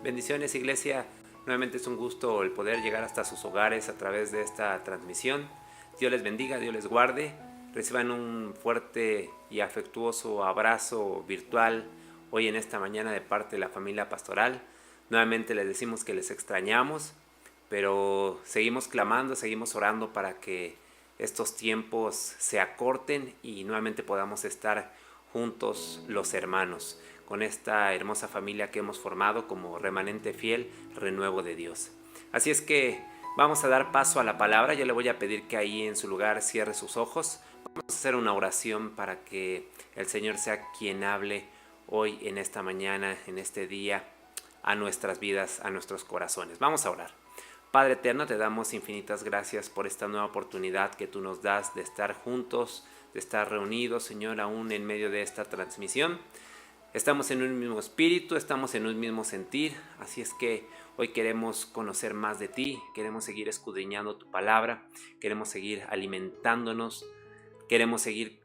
Bendiciones, iglesia. Nuevamente es un gusto el poder llegar hasta sus hogares a través de esta transmisión. Dios les bendiga, Dios les guarde. Reciban un fuerte y afectuoso abrazo virtual hoy en esta mañana de parte de la familia pastoral. Nuevamente les decimos que les extrañamos, pero seguimos clamando, seguimos orando para que estos tiempos se acorten y nuevamente podamos estar juntos los hermanos, con esta hermosa familia que hemos formado como remanente fiel, renuevo de Dios. Así es que vamos a dar paso a la palabra. Yo le voy a pedir que ahí en su lugar cierre sus ojos. Vamos a hacer una oración para que el Señor sea quien hable hoy en esta mañana, en este día, a nuestras vidas, a nuestros corazones. Vamos a orar. Padre eterno, te damos infinitas gracias por esta nueva oportunidad que tú nos das de estar juntos, de estar reunidos, Señor, aún en medio de esta transmisión. Estamos en un mismo espíritu, estamos en un mismo sentir, así es que hoy queremos conocer más de ti, queremos seguir escudriñando tu palabra, queremos seguir alimentándonos, queremos seguir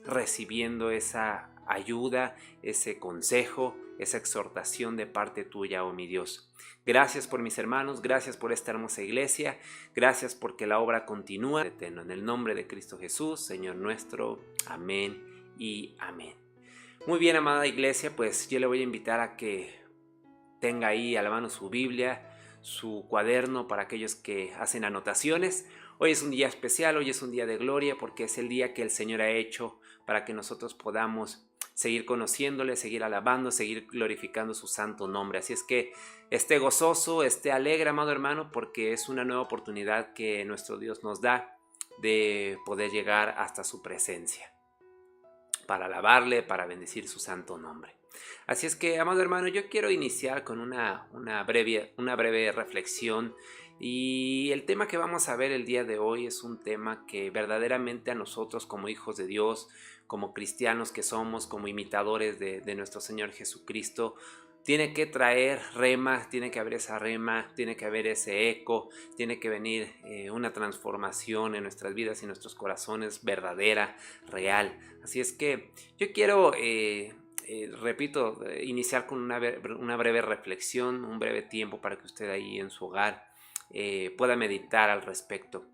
recibiendo esa ayuda, ese consejo, esa exhortación de parte tuya, oh mi Dios. Gracias por mis hermanos, gracias por esta hermosa iglesia, gracias porque la obra continúa. En el nombre de Cristo Jesús, Señor nuestro, amén y amén. Muy bien, amada iglesia, pues yo le voy a invitar a que tenga ahí a la mano su Biblia, su cuaderno para aquellos que hacen anotaciones. Hoy es un día especial, hoy es un día de gloria porque es el día que el Señor ha hecho para que nosotros podamos seguir conociéndole, seguir alabando, seguir glorificando su santo nombre. Así es que esté gozoso, esté alegre, amado hermano, porque es una nueva oportunidad que nuestro Dios nos da de poder llegar hasta su presencia, para alabarle, para bendecir su santo nombre. Así es que, amado hermano, yo quiero iniciar con una breve reflexión, y el tema que vamos a ver el día de hoy es un tema que verdaderamente a nosotros como hijos de Dios, como cristianos que somos, como imitadores de nuestro Señor Jesucristo, tiene que traer rema, tiene que haber esa rema, tiene que haber ese eco, tiene que venir una transformación en nuestras vidas y en nuestros corazones verdadera, real. Así es que yo quiero, repito, iniciar con una breve reflexión, un breve tiempo para que usted ahí en su hogar pueda meditar al respecto.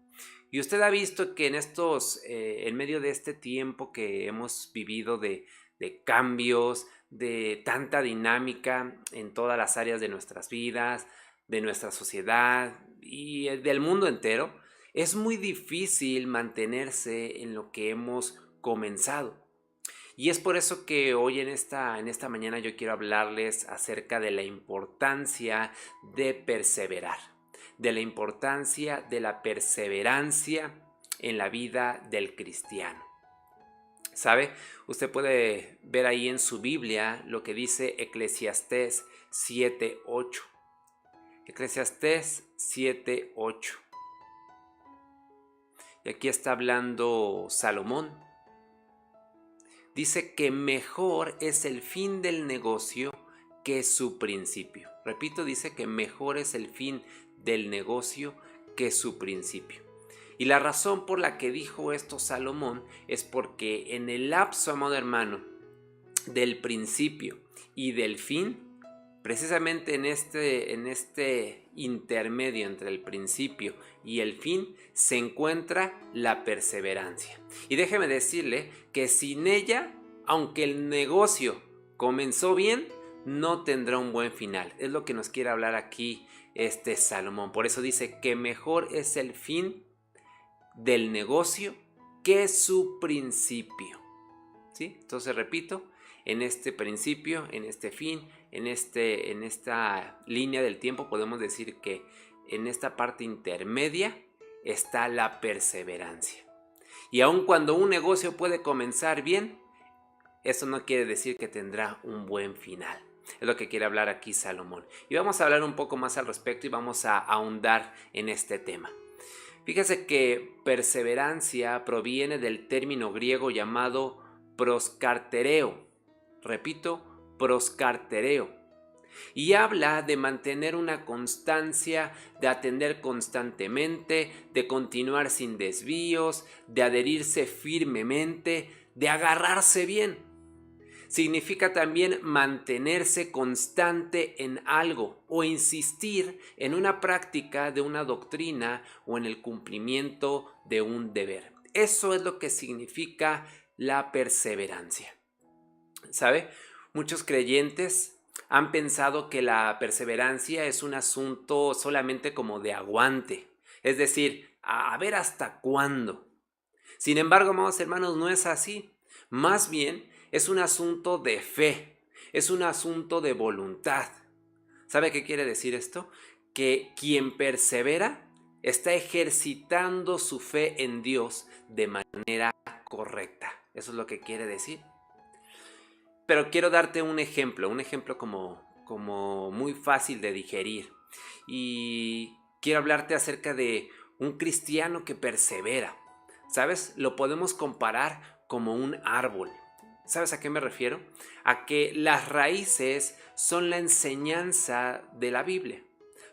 Y usted ha visto que en medio de este tiempo que hemos vivido de cambios, de tanta dinámica en todas las áreas de nuestras vidas, de nuestra sociedad y del mundo entero, es muy difícil mantenerse en lo que hemos comenzado. Y es por eso que hoy en esta mañana yo quiero hablarles acerca de la importancia de perseverar, de la importancia de la perseverancia en la vida del cristiano. ¿Sabe? Usted puede ver ahí en su Biblia lo que dice Eclesiastés 7:8. Eclesiastés 7:8. Y aquí está hablando Salomón. Dice que mejor es el fin del negocio que su principio. Repito, dice que mejor es el fin del negocio que su principio. Y la razón por la que dijo esto Salomón es porque en el lapso, amado hermano, del principio y del fin, precisamente en este intermedio entre el principio y el fin, se encuentra la perseverancia. Y déjeme decirle que sin ella, aunque el negocio comenzó bien, no tendrá un buen final. Es lo que nos quiere hablar aquí Salomón. Por eso dice que mejor es el fin del negocio que su principio. ¿Sí? Entonces repito, en este principio, en este fin, en esta línea del tiempo podemos decir que en esta parte intermedia está la perseverancia. Y aun cuando un negocio puede comenzar bien, eso no quiere decir que tendrá un buen final. Es lo que quiere hablar aquí Salomón. Y vamos a hablar un poco más al respecto y vamos a ahondar en este tema. Fíjese que perseverancia proviene del término griego llamado proskartereo. Repito, proskartereo. Y habla de mantener una constancia, de atender constantemente, de continuar sin desvíos, de adherirse firmemente, de agarrarse bien. Significa también mantenerse constante en algo o insistir en una práctica de una doctrina o en el cumplimiento de un deber. Eso es lo que significa la perseverancia. ¿Sabe? Muchos creyentes han pensado que la perseverancia es un asunto solamente como de aguante, es decir, a ver hasta cuándo. Sin embargo, amados hermanos, no es así. Más bien es un asunto de fe, es un asunto de voluntad. ¿Sabe qué quiere decir esto? Que quien persevera está ejercitando su fe en Dios de manera correcta. Eso es lo que quiere decir. Pero quiero darte un ejemplo como muy fácil de digerir. Y quiero hablarte acerca de un cristiano que persevera. ¿Sabes? Lo podemos comparar como un árbol. ¿Sabes a qué me refiero? A que las raíces son la enseñanza de la Biblia.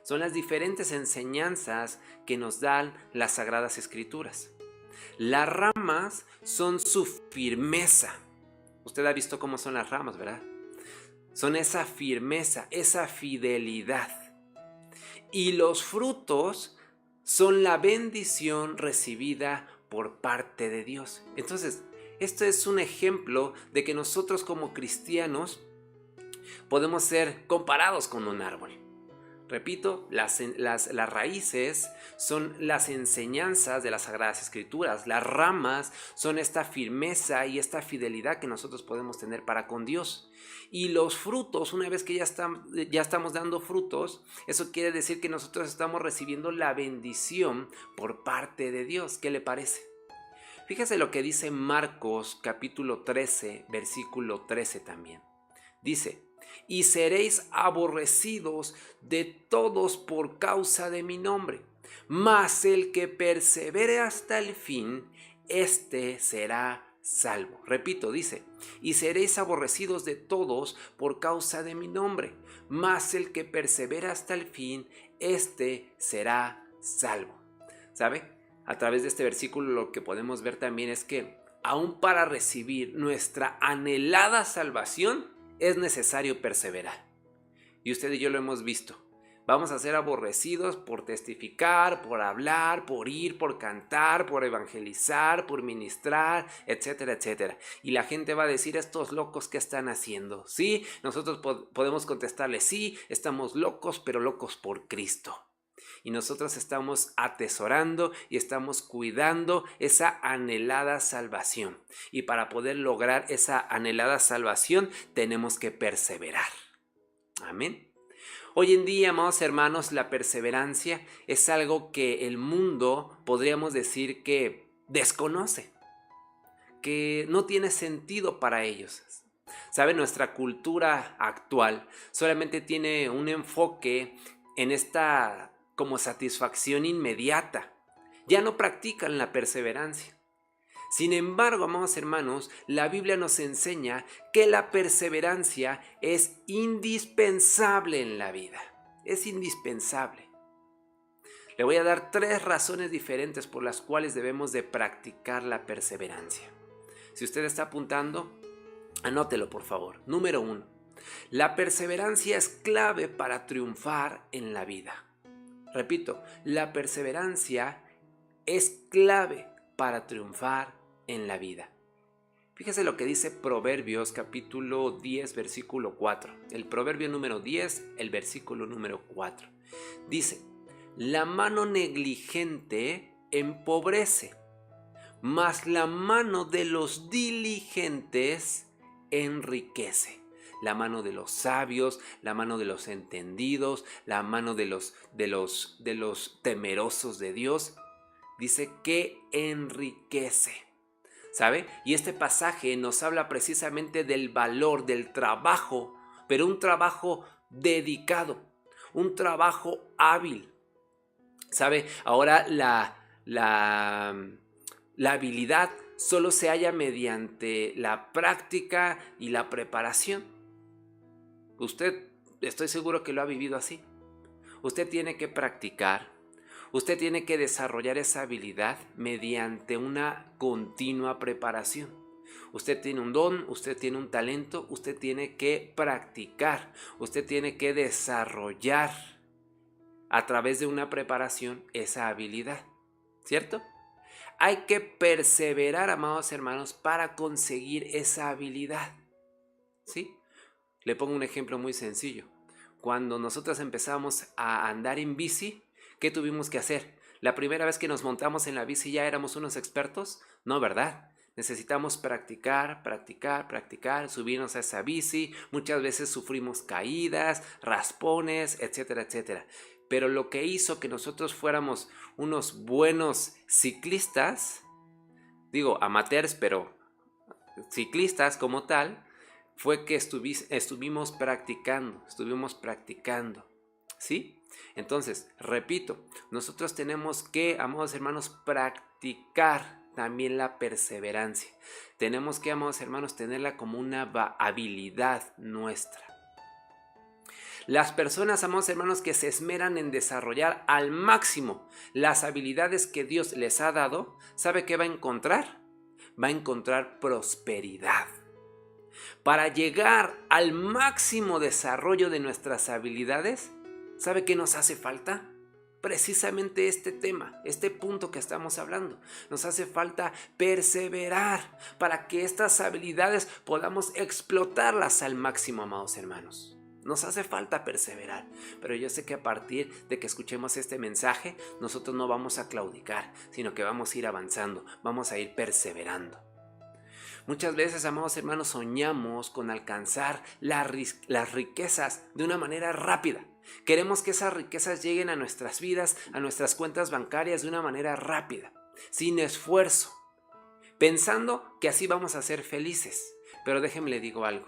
Son las diferentes enseñanzas que nos dan las Sagradas Escrituras. Las ramas son su firmeza. Usted ha visto cómo son las ramas, ¿verdad? Son esa firmeza, esa fidelidad. Y los frutos son la bendición recibida por parte de Dios. Entonces, esto es un ejemplo de que nosotros como cristianos podemos ser comparados con un árbol. Repito, las raíces son las enseñanzas de las Sagradas Escrituras. Las ramas son esta firmeza y esta fidelidad que nosotros podemos tener para con Dios. Y los frutos, una vez que ya estamos dando frutos, eso quiere decir que nosotros estamos recibiendo la bendición por parte de Dios. ¿Qué le parece? Fíjese lo que dice Marcos capítulo 13, versículo 13 también. Dice: y seréis aborrecidos de todos por causa de mi nombre, mas el que persevere hasta el fin, éste será salvo. Repito, dice: y seréis aborrecidos de todos por causa de mi nombre, mas el que persevere hasta el fin, éste será salvo. ¿Sabe? A través de este versículo lo que podemos ver también es que aún para recibir nuestra anhelada salvación es necesario perseverar. Y usted y yo lo hemos visto. Vamos a ser aborrecidos por testificar, por hablar, por ir, por cantar, por evangelizar, por ministrar, etcétera, etcétera. Y la gente va a decir: estos locos, ¿qué están haciendo? Sí, nosotros podemos contestarle: sí, estamos locos, pero locos por Cristo. Y nosotros estamos atesorando y estamos cuidando esa anhelada salvación. Y para poder lograr esa anhelada salvación tenemos que perseverar. Amén. Hoy en día, amados hermanos, la perseverancia es algo que el mundo, podríamos decir, que desconoce, que no tiene sentido para ellos. ¿Sabe? Nuestra cultura actual solamente tiene un enfoque en esta como satisfacción inmediata. Ya no practican la perseverancia. Sin embargo, amados hermanos, la Biblia nos enseña que la perseverancia es indispensable en la vida. Es indispensable. Le voy a dar 3 razones diferentes por las cuales debemos de practicar la perseverancia. Si usted está apuntando, anótelo por favor. Número 1. La perseverancia es clave para triunfar en la vida. Repito, la perseverancia es clave para triunfar en la vida. Fíjese lo que dice Proverbios capítulo 10, versículo 4. El proverbio número 10, el versículo número 4. Dice: la mano negligente empobrece, mas la mano de los diligentes enriquece. La mano de los sabios, la mano de los entendidos, la mano de los temerosos de Dios, dice que enriquece. ¿Sabe? Y este pasaje nos habla precisamente del valor del trabajo, pero un trabajo dedicado, un trabajo hábil. ¿Sabe? Ahora la habilidad solo se halla mediante la práctica y la preparación. Usted, estoy seguro que lo ha vivido así. Usted tiene que practicar, usted tiene que desarrollar esa habilidad mediante una continua preparación. Usted tiene un don, usted tiene un talento, usted tiene que practicar, usted tiene que desarrollar a través de una preparación esa habilidad, ¿cierto? Hay que perseverar, amados hermanos, para conseguir esa habilidad, ¿sí? Le pongo un ejemplo muy sencillo. Cuando nosotros empezamos a andar en bici, ¿qué tuvimos que hacer? La primera vez que nos montamos en la bici ya éramos unos expertos, no, ¿verdad? Necesitamos practicar, practicar, practicar, subirnos a esa bici. Muchas veces sufrimos caídas, raspones, etcétera, etcétera. Pero lo que hizo que nosotros fuéramos unos buenos ciclistas, digo amateurs, pero ciclistas como tal, fue que estuvimos practicando, ¿sí? Entonces, repito, nosotros tenemos que, amados hermanos, practicar también la perseverancia. Tenemos que, amados hermanos, tenerla como una habilidad nuestra. Las personas, amados hermanos, que se esmeran en desarrollar al máximo las habilidades que Dios les ha dado, ¿sabe qué va a encontrar? Va a encontrar prosperidad. Para llegar al máximo desarrollo de nuestras habilidades, ¿sabe qué nos hace falta? Precisamente este tema, este punto que estamos hablando. Nos hace falta perseverar para que estas habilidades podamos explotarlas al máximo, amados hermanos. Nos hace falta perseverar, pero yo sé que a partir de que escuchemos este mensaje, nosotros no vamos a claudicar, sino que vamos a ir avanzando, vamos a ir perseverando. Muchas veces, amados hermanos, soñamos con alcanzar las riquezas de una manera rápida. Queremos que esas riquezas lleguen a nuestras vidas, a nuestras cuentas bancarias de una manera rápida, sin esfuerzo, pensando que así vamos a ser felices. Pero déjenme le digo algo.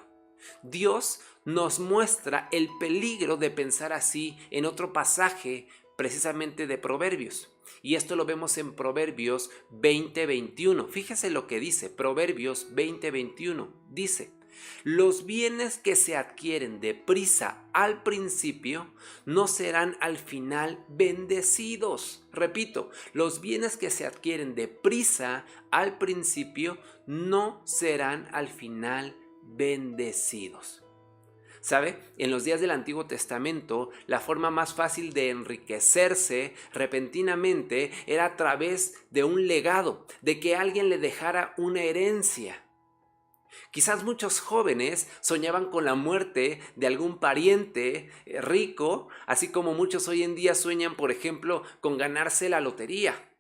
Dios nos muestra el peligro de pensar así en otro pasaje precisamente de Proverbios. Y esto lo vemos en Proverbios 20:21. Fíjese lo que dice, Proverbios 20:21. Dice, los bienes que se adquieren deprisa al principio no serán al final bendecidos. Repito, los bienes que se adquieren deprisa al principio no serán al final bendecidos. ¿Sabe? En los días del Antiguo Testamento, la forma más fácil de enriquecerse repentinamente era a través de un legado, de que alguien le dejara una herencia. Quizás muchos jóvenes soñaban con la muerte de algún pariente rico, así como muchos hoy en día sueñan, por ejemplo, con ganarse la lotería.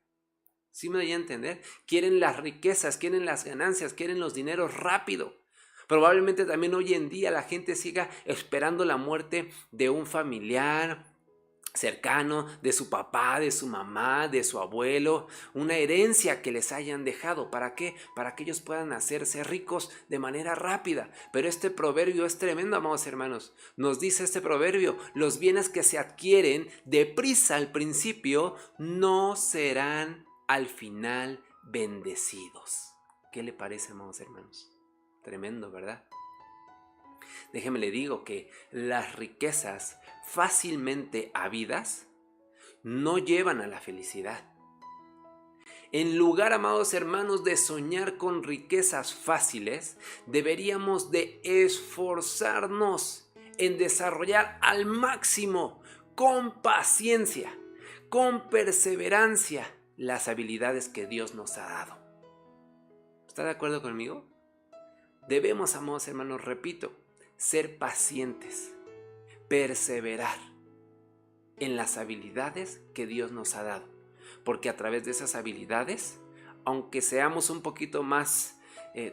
¿Sí me doy a entender? Quieren las riquezas, quieren las ganancias, quieren los dineros rápido. Probablemente también hoy en día la gente siga esperando la muerte de un familiar cercano, de su papá, de su mamá, de su abuelo, una herencia que les hayan dejado. ¿Para qué? Para que ellos puedan hacerse ricos de manera rápida. Pero este proverbio es tremendo, amados hermanos. Nos dice este proverbio, los bienes que se adquieren deprisa al principio no serán al final bendecidos. ¿Qué le parece, amados hermanos? Tremendo, ¿verdad? Déjeme le digo que las riquezas fácilmente habidas no llevan a la felicidad. En lugar, amados hermanos, de soñar con riquezas fáciles, deberíamos de esforzarnos en desarrollar al máximo, con paciencia, con perseverancia, las habilidades que Dios nos ha dado. ¿Está de acuerdo conmigo? Debemos, amados hermanos, repito, ser pacientes, perseverar en las habilidades que Dios nos ha dado. Porque a través de esas habilidades, aunque seamos un poquito más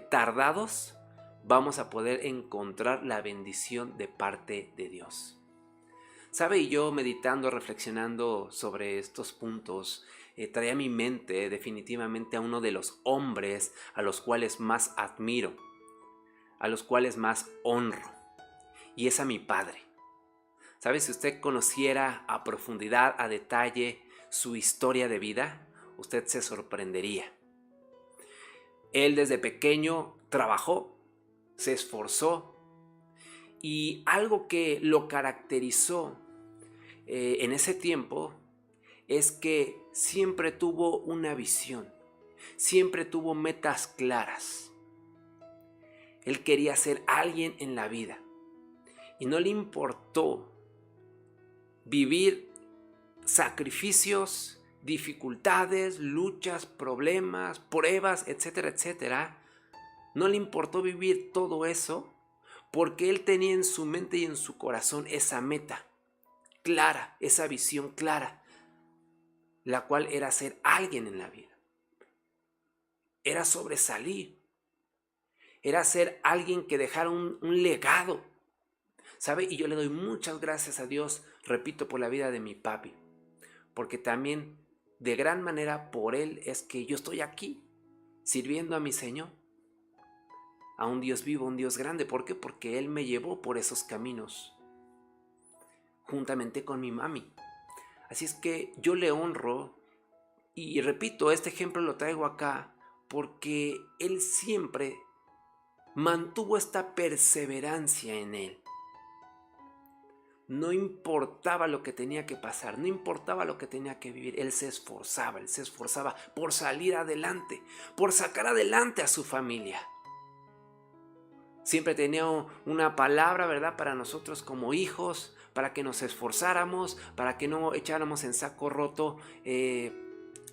tardados, vamos a poder encontrar la bendición de parte de Dios. ¿Sabe? Y yo meditando, reflexionando sobre estos puntos, traía a mi mente definitivamente a uno de los hombres a los cuales más admiro, a los cuales más honro, y es a mi padre. ¿Sabe? Si usted conociera a profundidad, a detalle, su historia de vida, usted se sorprendería. Él desde pequeño trabajó, se esforzó, y algo que lo caracterizó en ese tiempo es que siempre tuvo una visión, siempre tuvo metas claras. Él quería ser alguien en la vida y no le importó vivir sacrificios, dificultades, luchas, problemas, pruebas, etcétera, etcétera. No le importó vivir todo eso porque él tenía en su mente y en su corazón esa meta clara, esa visión clara, la cual era ser alguien en la vida. Era sobresalir, era ser alguien que dejara un legado, ¿sabe? Y yo le doy muchas gracias a Dios, repito, por la vida de mi papi, porque también de gran manera por él es que yo estoy aquí, sirviendo a mi Señor, a un Dios vivo, un Dios grande. ¿Por qué? Porque él me llevó por esos caminos, juntamente con mi mami. Así es que yo le honro y repito, este ejemplo lo traigo acá porque él siempre mantuvo esta perseverancia en él. No importaba lo que tenía que pasar, no importaba lo que tenía que vivir, él se esforzaba por salir adelante, por sacar adelante a su familia. Siempre tenía una palabra, ¿verdad?, para nosotros como hijos, para que nos esforzáramos, para que no echáramos en saco roto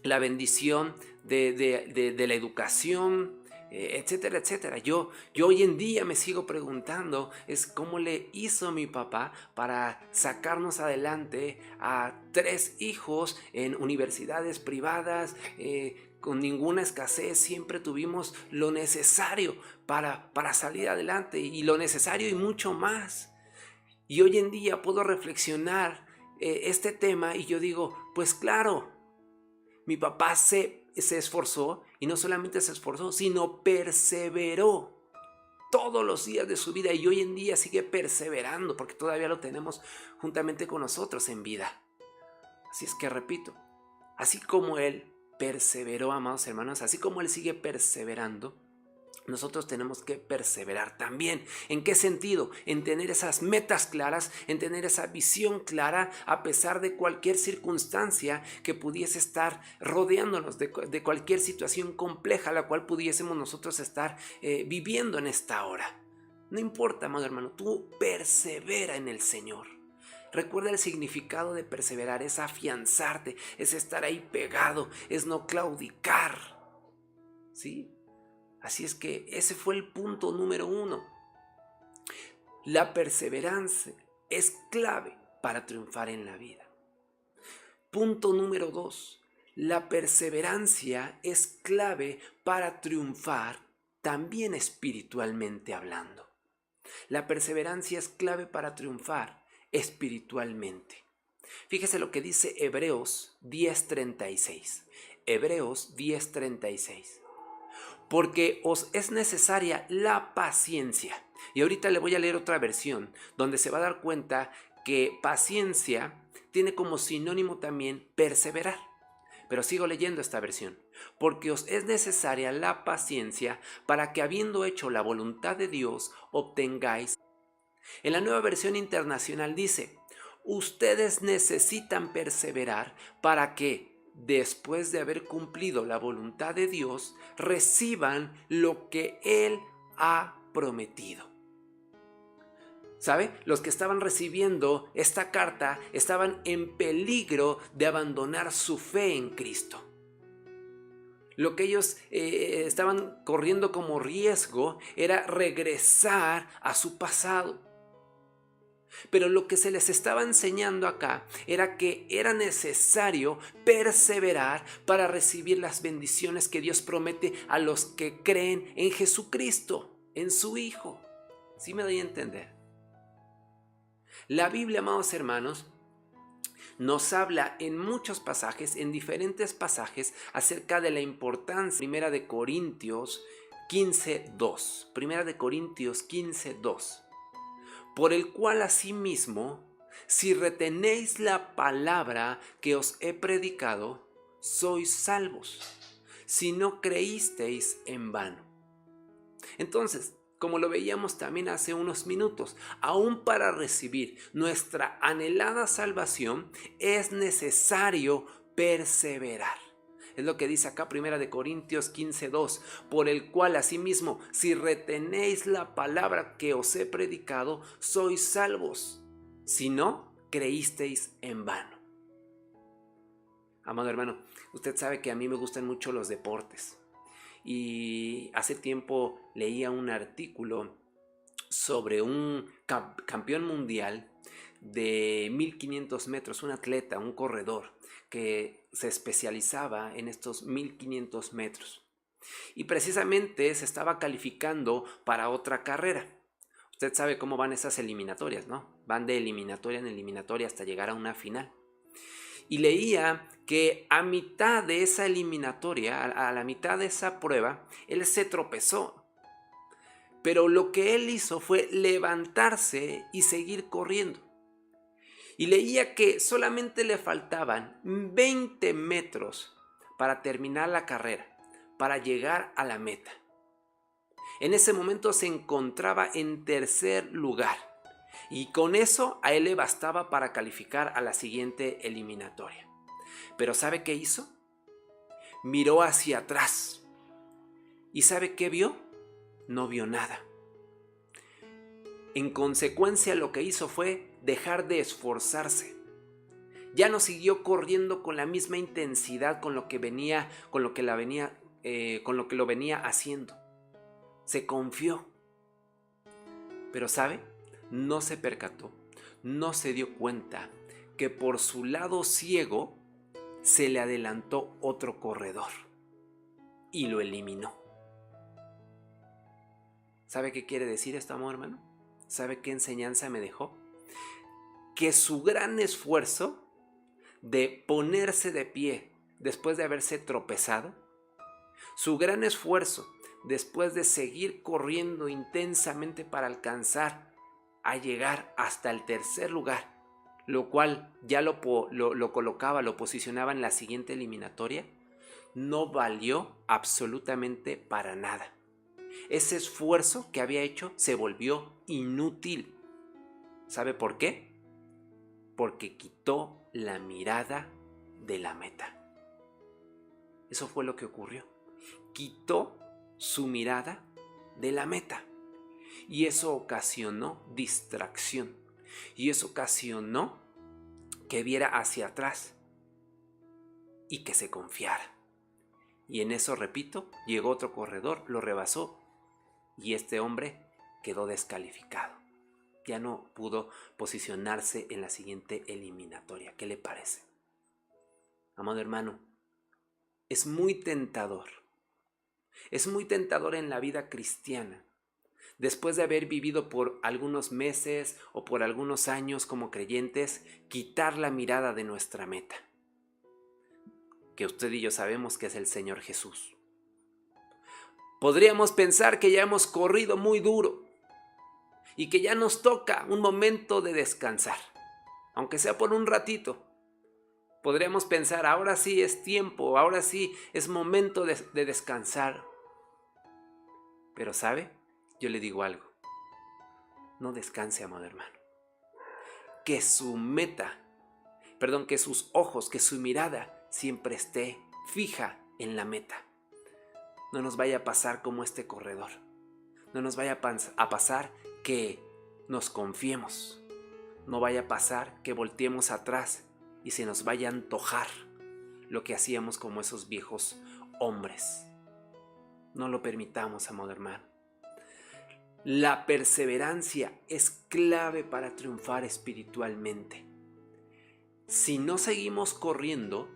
la bendición de la educación, etcétera, etcétera. Yo hoy en día me sigo preguntando es cómo le hizo mi papá para sacarnos adelante a 3 hijos en universidades privadas, con ninguna escasez. Siempre tuvimos lo necesario para salir adelante, y lo necesario y mucho más. Y hoy en día puedo reflexionar este tema y yo digo, pues claro, mi papá se esforzó, y no solamente se esforzó, sino perseveró todos los días de su vida, y hoy en día sigue perseverando porque todavía lo tenemos juntamente con nosotros en vida. Así es que repito, así como él perseveró, amados hermanos, así como él sigue perseverando, nosotros tenemos que perseverar también. ¿En qué sentido? En tener esas metas claras, en tener esa visión clara a pesar de cualquier circunstancia que pudiese estar rodeándonos, de cualquier situación compleja la cual pudiésemos nosotros estar viviendo en esta hora. No importa, amado hermano, tú persevera en el Señor. Recuerda el significado de perseverar, es afianzarte, es estar ahí pegado, es no claudicar, ¿sí? Así es que ese fue el punto número 1. La perseverancia es clave para triunfar en la vida. Punto número 2. La perseverancia es clave para triunfar también espiritualmente hablando. La perseverancia es clave para triunfar espiritualmente. Fíjese lo que dice Hebreos 10:36. Hebreos 10:36. Porque os es necesaria la paciencia. Y ahorita le voy a leer otra versión, donde se va a dar cuenta que paciencia tiene como sinónimo también perseverar. Pero sigo leyendo esta versión. Porque os es necesaria la paciencia para que, habiendo hecho la voluntad de Dios, obtengáis. En la Nueva Versión Internacional dice, ustedes necesitan perseverar para que, después de haber cumplido la voluntad de Dios, reciban lo que Él ha prometido. ¿Sabe? Los que estaban recibiendo esta carta estaban en peligro de abandonar su fe en Cristo. Lo que ellos estaban corriendo como riesgo era regresar a su pasado. Pero lo que se les estaba enseñando acá era que era necesario perseverar para recibir las bendiciones que Dios promete a los que creen en Jesucristo, en su Hijo. ¿Sí me doy a entender? La Biblia, amados hermanos, nos habla en muchos pasajes, en diferentes pasajes, acerca de la importancia. Primera de Corintios 15:2. Primera de Corintios 15:2. Por el cual asimismo, si retenéis la palabra que os he predicado, sois salvos, si no creísteis en vano. Entonces, como lo veíamos también hace unos minutos, aún para recibir nuestra anhelada salvación es necesario perseverar. Es lo que dice acá 1 Corintios 15:2, por el cual asimismo, si retenéis la palabra que os he predicado, sois salvos. Si no, creísteis en vano. Amado hermano, usted sabe que a mí me gustan mucho los deportes. Y hace tiempo leía un artículo sobre un campeón mundial de 1500 metros, un atleta, un corredor que se especializaba en estos 1500 metros. Y precisamente se estaba calificando para otra carrera. Usted sabe cómo van esas eliminatorias, ¿no? Van de eliminatoria en eliminatoria hasta llegar a una final. Y leía que a mitad de esa eliminatoria, a la mitad de esa prueba, él se tropezó. Pero lo que él hizo fue levantarse y seguir corriendo. Y leía que solamente le faltaban 20 metros para terminar la carrera, para llegar a la meta. En ese momento se encontraba en tercer lugar. Y con eso a él le bastaba para calificar a la siguiente eliminatoria. Pero ¿sabe qué hizo? Miró hacia atrás. ¿Y sabe qué vio? No vio nada. En consecuencia, lo que hizo fue dejar de esforzarse. Ya no siguió corriendo con la misma intensidad con lo que lo venía haciendo. Se confió. Pero ¿sabe? No se percató, no se dio cuenta que por su lado ciego se le adelantó otro corredor y lo eliminó. ¿Sabe qué quiere decir esto, amor hermano? ¿Sabe qué enseñanza me dejó? Que su gran esfuerzo de ponerse de pie después de haberse tropezado, su gran esfuerzo después de seguir corriendo intensamente para alcanzar a llegar hasta el tercer lugar, lo cual ya lo colocaba, lo posicionaba en la siguiente eliminatoria, no valió absolutamente para nada. Ese esfuerzo que había hecho se volvió inútil. ¿Sabe por qué? Porque quitó la mirada de la meta. Eso fue lo que ocurrió. Quitó su mirada de la meta. Y eso ocasionó distracción. Y eso ocasionó que viera hacia atrás y que se confiara. Y en eso, repito, llegó otro corredor, lo rebasó y este hombre quedó descalificado. Ya no pudo posicionarse en la siguiente eliminatoria. ¿Qué le parece? Amado hermano, es muy tentador. Es muy tentador en la vida cristiana. Después de haber vivido por algunos meses o por algunos años como creyentes, quitar la mirada de nuestra meta, que usted y yo sabemos que es el Señor Jesús. Podríamos pensar que ya hemos corrido muy duro y que ya nos toca un momento de descansar, aunque sea por un ratito. Podríamos pensar, ahora sí es tiempo, ahora sí es momento de descansar. Pero ¿sabe? Yo le digo algo, no descanse, amado hermano. Que su que sus ojos, que su mirada siempre esté fija en la meta. No nos vaya a pasar como este corredor. No nos vaya a pasar que nos confiemos. No vaya a pasar que volteemos atrás y se nos vaya a antojar lo que hacíamos como esos viejos hombres. No lo permitamos, amado hermano. La perseverancia es clave para triunfar espiritualmente. Si no seguimos corriendo,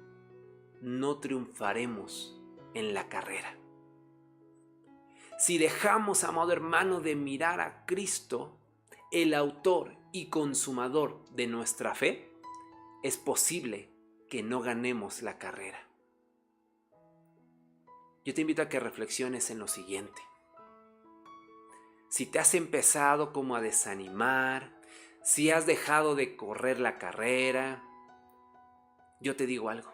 no triunfaremos en la carrera. Si dejamos, amado hermano, de mirar a Cristo, el autor y consumador de nuestra fe, es posible que no ganemos la carrera. Yo te invito a que reflexiones en lo siguiente. Si te has empezado como a desanimar, si has dejado de correr la carrera, yo te digo algo,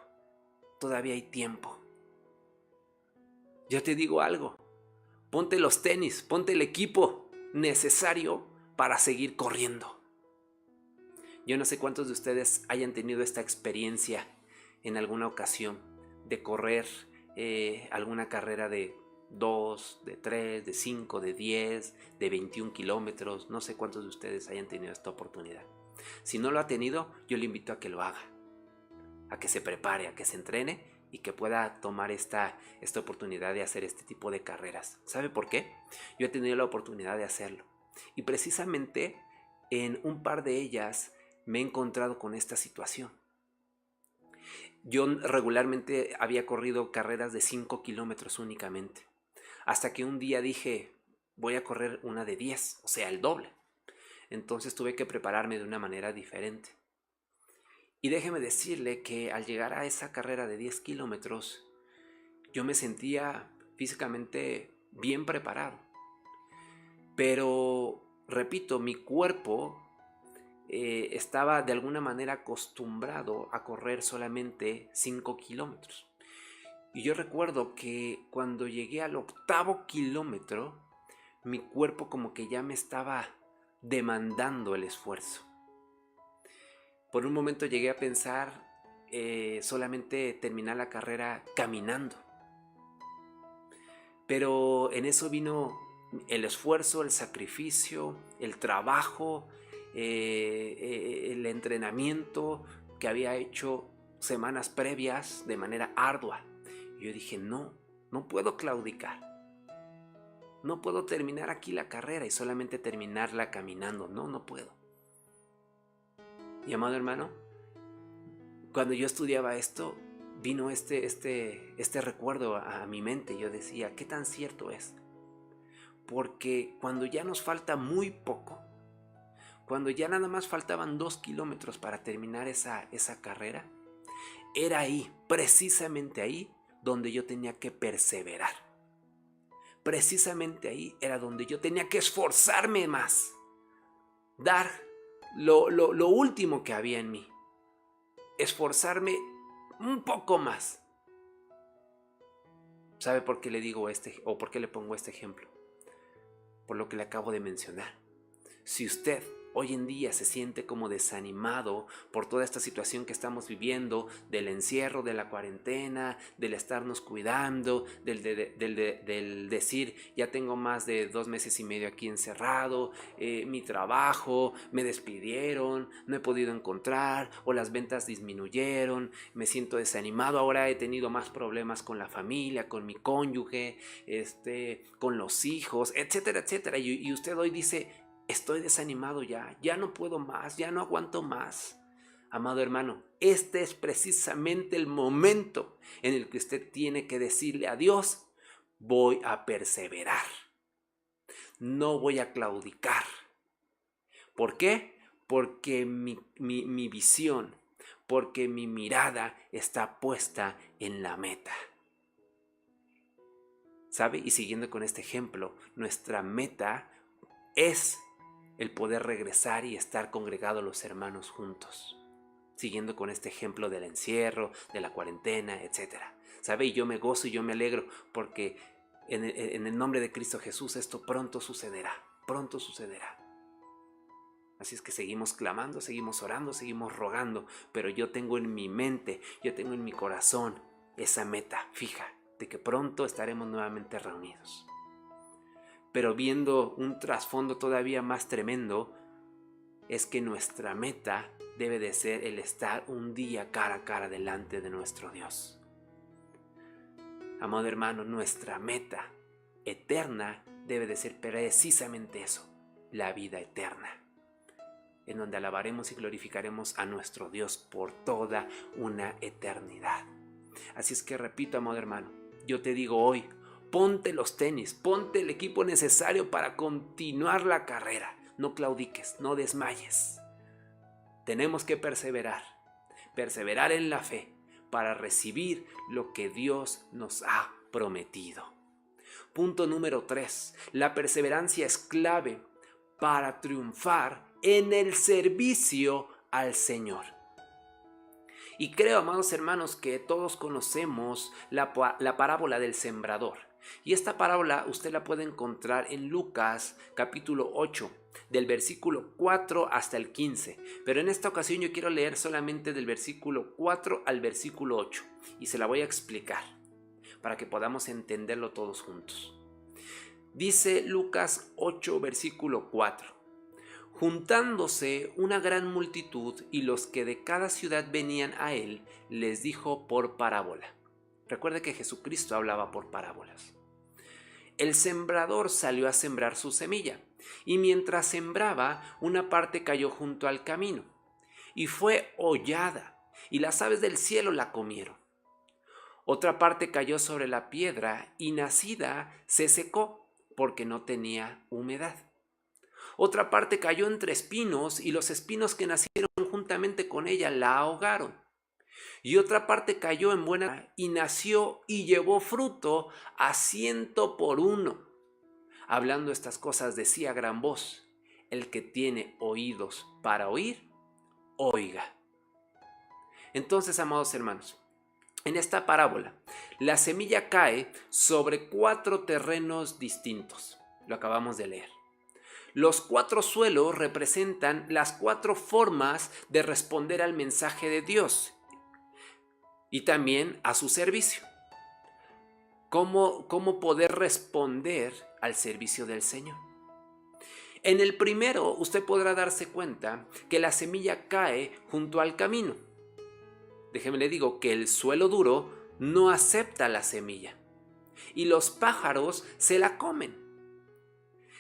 todavía hay tiempo. Yo te digo algo, ponte los tenis, ponte el equipo necesario para seguir corriendo. Yo no sé cuántos de ustedes hayan tenido esta experiencia en alguna ocasión, de correr alguna carrera de 2, de 3, de 5, de 10, de 21 kilómetros. No sé cuántos de ustedes hayan tenido esta oportunidad. Si no lo ha tenido, yo le invito a que lo haga, a que se prepare, a que se entrene y que pueda tomar esta oportunidad de hacer este tipo de carreras. ¿Sabe por qué? Yo he tenido la oportunidad de hacerlo. Y precisamente en un par de ellas me he encontrado con esta situación. Yo regularmente había corrido carreras de 5 kilómetros únicamente. Hasta que un día dije, voy a correr una de 10, o sea, el doble. Entonces tuve que prepararme de una manera diferente. Y déjeme decirle que al llegar a esa carrera de 10 kilómetros, yo me sentía físicamente bien preparado. Pero, repito, mi cuerpo estaba de alguna manera acostumbrado a correr solamente 5 kilómetros. Y yo recuerdo que cuando llegué al 8º kilómetro, mi cuerpo como que ya me estaba demandando el esfuerzo. Por un momento llegué a pensar solamente terminar la carrera caminando. Pero en eso vino el esfuerzo, el sacrificio, el trabajo, el entrenamiento que había hecho semanas previas de manera ardua. Y yo dije, no puedo claudicar. No puedo terminar aquí la carrera y solamente terminarla caminando. No puedo. Y amado hermano, cuando yo estudiaba esto, vino este recuerdo a mi mente. Yo decía, ¿qué tan cierto es? Porque cuando ya nos falta muy poco, cuando ya nada más faltaban 2 kilómetros para terminar esa carrera, era ahí, precisamente ahí, donde yo tenía que perseverar. Precisamente ahí era donde yo tenía que esforzarme más, dar lo último que había en mí, esforzarme un poco más. ¿Sabe por qué le digo o por qué le pongo este ejemplo? Por lo que le acabo de mencionar. Si usted hoy en día se siente como desanimado por toda esta situación que estamos viviendo, del encierro, de la cuarentena, del estarnos cuidando, del decir, ya tengo más de 2 meses y medio aquí encerrado, mi trabajo, me despidieron, no he podido encontrar, o las ventas disminuyeron, me siento desanimado, ahora he tenido más problemas con la familia, con mi cónyuge, con los hijos, etcétera, etcétera, y usted hoy dice, estoy desanimado ya no puedo más, ya no aguanto más. Amado hermano, este es precisamente el momento en el que usted tiene que decirle a Dios, voy a perseverar, no voy a claudicar. ¿Por qué? Porque mi visión, porque mi mirada está puesta en la meta. ¿Sabe? Y siguiendo con este ejemplo, nuestra meta es el poder regresar y estar congregados los hermanos juntos, siguiendo con este ejemplo del encierro, de la cuarentena, etc. ¿Sabe? Y yo me gozo y yo me alegro porque en el nombre de Cristo Jesús esto pronto sucederá, pronto sucederá. Así es que seguimos clamando, seguimos orando, seguimos rogando, pero yo tengo en mi mente, yo tengo en mi corazón esa meta fija de que pronto estaremos nuevamente reunidos. Pero viendo un trasfondo todavía más tremendo, es que nuestra meta debe de ser el estar un día cara a cara delante de nuestro Dios. Amado hermano, nuestra meta eterna debe de ser precisamente eso, la vida eterna, en donde alabaremos y glorificaremos a nuestro Dios por toda una eternidad. Así es que repito, amado hermano, yo te digo hoy, ponte los tenis, ponte el equipo necesario para continuar la carrera. No claudiques, no desmayes. Tenemos que perseverar en la fe para recibir lo que Dios nos ha prometido. Punto número 3. La perseverancia es clave para triunfar en el servicio al Señor. Y creo, amados hermanos, que todos conocemos la parábola del sembrador. Y esta parábola usted la puede encontrar en Lucas capítulo 8, del versículo 4 hasta el 15. Pero en esta ocasión yo quiero leer solamente del versículo 4 al versículo 8. Y se la voy a explicar para que podamos entenderlo todos juntos. Dice Lucas 8, versículo 4. Juntándose una gran multitud y los que de cada ciudad venían a él, les dijo por parábola. Recuerde que Jesucristo hablaba por parábolas. El sembrador salió a sembrar su semilla, y mientras sembraba, una parte cayó junto al camino, y fue hollada, y las aves del cielo la comieron. Otra parte cayó sobre la piedra, y nacida se secó, porque no tenía humedad. Otra parte cayó entre espinos, y los espinos que nacieron juntamente con ella la ahogaron. Y otra parte cayó en buena tierra y nació y llevó fruto a 100 por 1. Hablando estas cosas decía a gran voz: el que tiene oídos para oír, oiga. Entonces, amados hermanos, en esta parábola, la semilla cae sobre 4 terrenos distintos. Lo acabamos de leer. Los 4 suelos representan las 4 formas de responder al mensaje de Dios y también a su servicio. ¿Cómo poder responder al servicio del Señor? En el primero, usted podrá darse cuenta que la semilla cae junto al camino. Déjeme le digo que el suelo duro no acepta la semilla y los pájaros se la comen.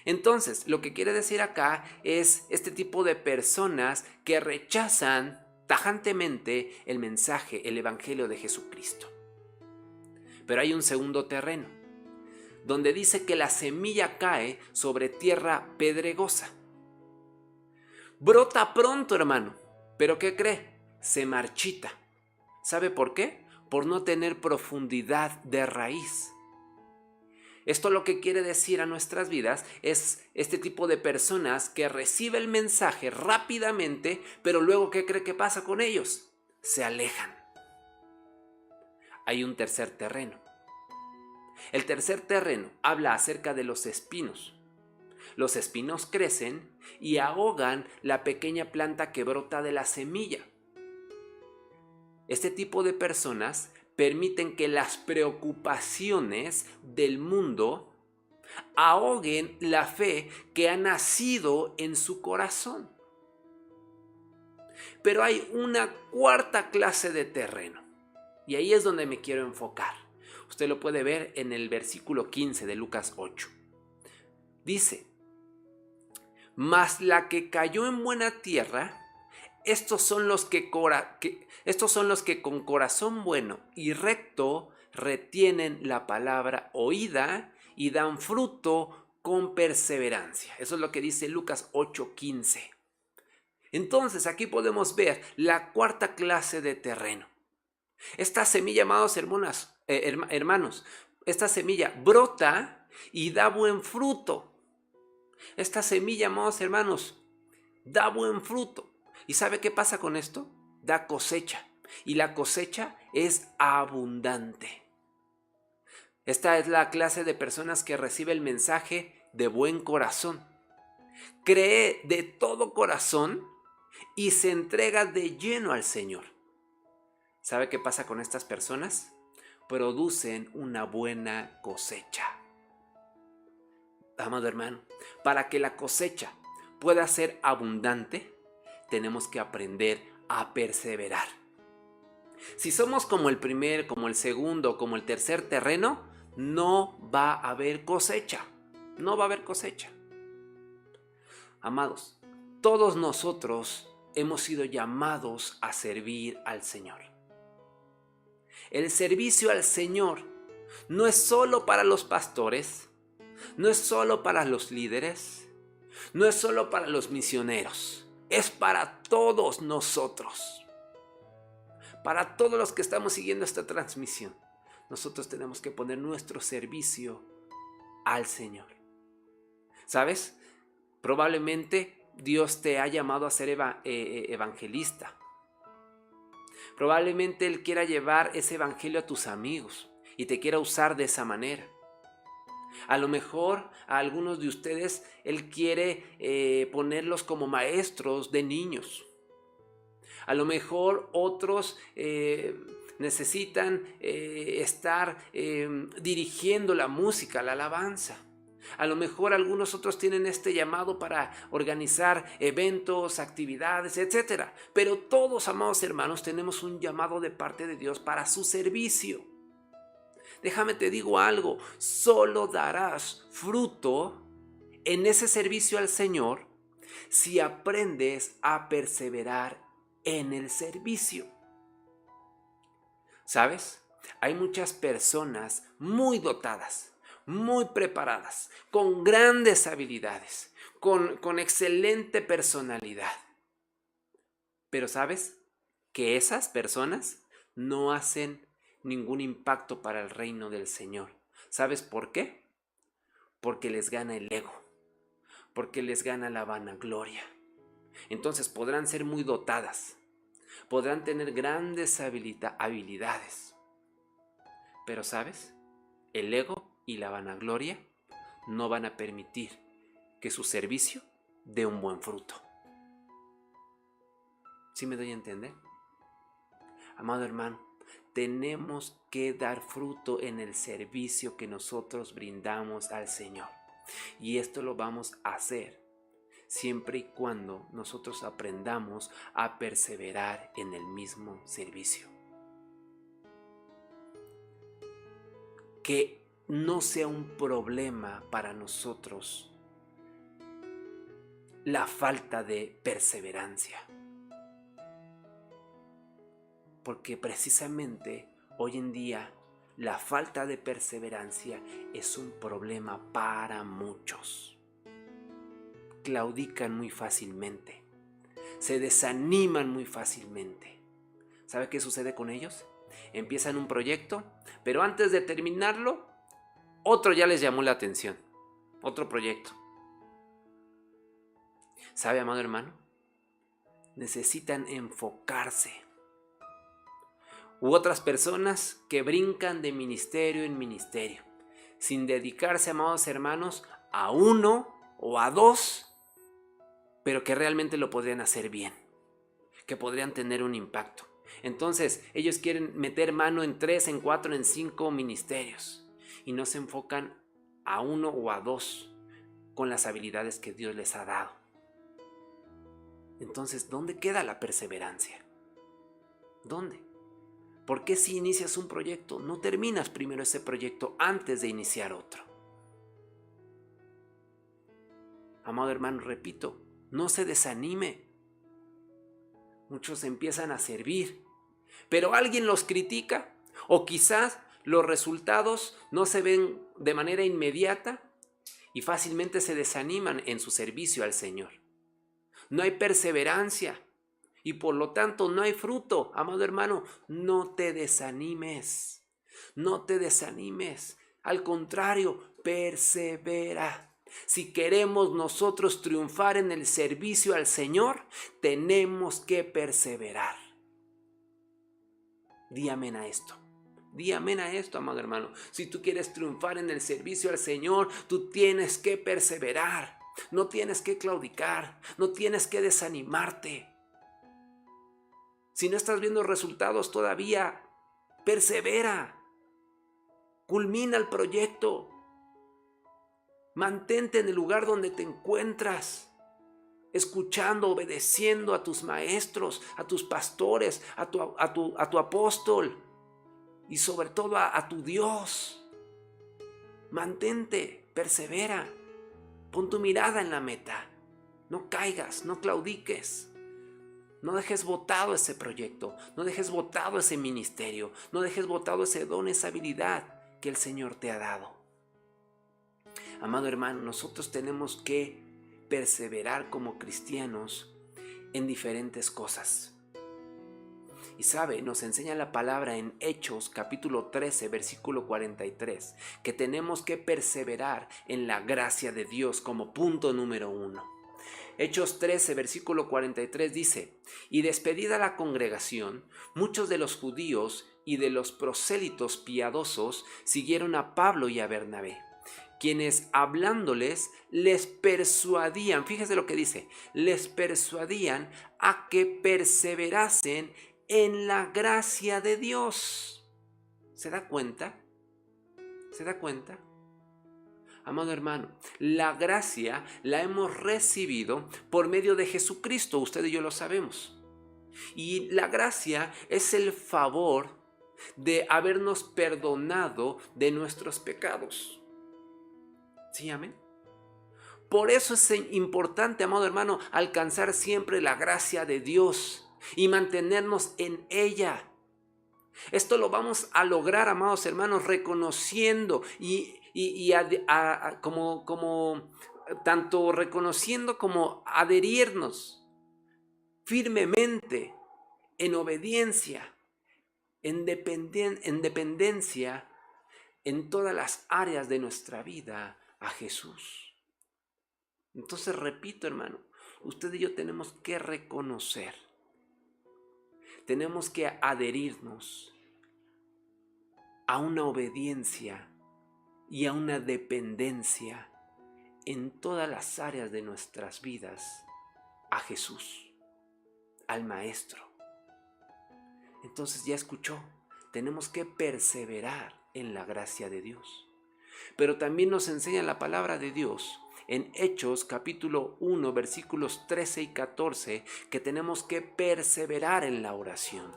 Entonces, lo que quiere decir acá es este tipo de personas que rechazan tajantemente el mensaje, el evangelio de Jesucristo. Pero hay un segundo terreno, donde dice que la semilla cae sobre tierra pedregosa. Brota pronto, hermano, pero ¿qué cree? Se marchita. ¿Sabe por qué? Por no tener profundidad de raíz. Esto lo que quiere decir a nuestras vidas es este tipo de personas que recibe el mensaje rápidamente, pero luego ¿qué cree que pasa con ellos? Se alejan. Hay un tercer terreno. El tercer terreno habla acerca de los espinos. Los espinos crecen y ahogan la pequeña planta que brota de la semilla. Este tipo de personas permiten que las preocupaciones del mundo ahoguen la fe que ha nacido en su corazón. Pero hay una cuarta clase de terreno, y ahí es donde me quiero enfocar. Usted lo puede ver en el versículo 15 de Lucas 8. Dice: mas la que cayó en buena tierra, estos son los que con corazón bueno y recto retienen la palabra oída y dan fruto con perseverancia. Eso es lo que dice Lucas 8:15. Entonces aquí podemos ver la cuarta clase de terreno. Esta semilla, amados hermanos, esta semilla brota y da buen fruto. Esta semilla, amados hermanos, da buen fruto. ¿Y sabe qué pasa con esto? Da cosecha. Y la cosecha es abundante. Esta es la clase de personas que recibe el mensaje de buen corazón. Cree de todo corazón y se entrega de lleno al Señor. ¿Sabe qué pasa con estas personas? Producen una buena cosecha. Amado hermano, para que la cosecha pueda ser abundante, tenemos que aprender a perseverar. Si somos como el primer, como el segundo, como el tercer terreno, no va a haber cosecha. No va a haber cosecha. Amados, todos nosotros hemos sido llamados a servir al Señor. El servicio al Señor no es solo para los pastores, no es solo para los líderes, no es solo para los misioneros. Es para todos nosotros. Para todos los que estamos siguiendo esta transmisión. Nosotros tenemos que poner nuestro servicio al Señor. ¿Sabes? Probablemente Dios te ha llamado a ser evangelista. Probablemente Él quiera llevar ese evangelio a tus amigos y te quiera usar de esa manera. A lo mejor a algunos de ustedes Él quiere ponerlos como maestros de niños. A lo mejor otros necesitan estar dirigiendo la música, la alabanza. A lo mejor algunos otros tienen este llamado para organizar eventos, actividades, etc. Pero todos, amados hermanos, tenemos un llamado de parte de Dios para su servicio. Déjame te digo algo, solo darás fruto en ese servicio al Señor si aprendes a perseverar en el servicio. ¿Sabes? Hay muchas personas muy dotadas, muy preparadas, con grandes habilidades, con excelente personalidad. Pero ¿sabes? Que esas personas no hacen ningún impacto para el reino del Señor. ¿Sabes por qué? Porque les gana el ego, porque les gana la vanagloria. Entonces podrán ser muy dotadas, podrán tener grandes habilidades. Pero ¿sabes? El ego y la vanagloria no van a permitir que su servicio dé un buen fruto. ¿Sí me doy a entender? Amado hermano, tenemos que dar fruto en el servicio que nosotros brindamos al Señor. Y esto lo vamos a hacer siempre y cuando nosotros aprendamos a perseverar en el mismo servicio. Que no sea un problema para nosotros la falta de perseverancia. Porque precisamente hoy en día la falta de perseverancia es un problema para muchos. Claudican muy fácilmente, se desaniman muy fácilmente. ¿Sabe qué sucede con ellos? Empiezan un proyecto, pero antes de terminarlo, otro ya les llamó la atención, otro proyecto. ¿Sabe, amado hermano? Necesitan enfocarse. U otras personas que brincan de ministerio en ministerio, sin dedicarse, amados hermanos, a uno o a dos, pero que realmente lo podrían hacer bien, que podrían tener un impacto. Entonces, ellos quieren meter mano en 3, en 4, en 5 ministerios y no se enfocan a uno o a dos con las habilidades que Dios les ha dado. Entonces, ¿dónde queda la perseverancia? ¿Dónde? ¿Por qué si inicias un proyecto no terminas primero ese proyecto antes de iniciar otro? Amado hermano, repito, no se desanime. Muchos empiezan a servir, pero alguien los critica o quizás los resultados no se ven de manera inmediata y fácilmente se desaniman en su servicio al Señor. No hay perseverancia y por lo tanto no hay fruto. Amado hermano, no te desanimes, no te desanimes. Al contrario, persevera. Si queremos nosotros triunfar en el servicio al Señor, tenemos que perseverar. Di amén a esto. Di amén a esto, amado hermano. Si tú quieres triunfar en el servicio al Señor, tú tienes que perseverar. No tienes que claudicar, no tienes que desanimarte. Si no estás viendo resultados todavía, persevera. Culmina el proyecto. Mantente en el lugar donde te encuentras, escuchando, obedeciendo a tus maestros, a tus pastores, a tu apóstol y sobre todo a tu Dios. Mantente, persevera, pon tu mirada en la meta, no caigas, no claudiques. No dejes botado ese proyecto, no dejes botado ese ministerio, no dejes botado ese don, esa habilidad que el Señor te ha dado. Amado hermano, nosotros tenemos que perseverar como cristianos en diferentes cosas. Y sabe, nos enseña la palabra en Hechos capítulo 13, versículo 43, que tenemos que perseverar en la gracia de Dios como punto número 1. Hechos 13, versículo 43 dice: y despedida la congregación, muchos de los judíos y de los prosélitos piadosos siguieron a Pablo y a Bernabé, quienes hablándoles les persuadían, fíjese lo que dice, les persuadían a que perseverasen en la gracia de Dios. ¿Se da cuenta? ¿Se da cuenta? Amado hermano, la gracia la hemos recibido por medio de Jesucristo, usted y yo lo sabemos. Y la gracia es el favor de habernos perdonado de nuestros pecados. ¿Sí, amén? Por eso es importante, amado hermano, alcanzar siempre la gracia de Dios y mantenernos en ella. Esto lo vamos a lograr, amados hermanos, reconociendo como tanto reconociendo como adherirnos firmemente en obediencia, en dependencia en todas las áreas de nuestra vida a Jesús. Entonces, repito, hermano, usted y yo tenemos que reconocer, tenemos que adherirnos a una obediencia y a una dependencia en todas las áreas de nuestras vidas a Jesús, al Maestro. Entonces ya escuchó, tenemos que perseverar en la gracia de Dios. Pero también nos enseña la palabra de Dios en Hechos capítulo 1 versículos 13 y 14 que tenemos que perseverar en la oración.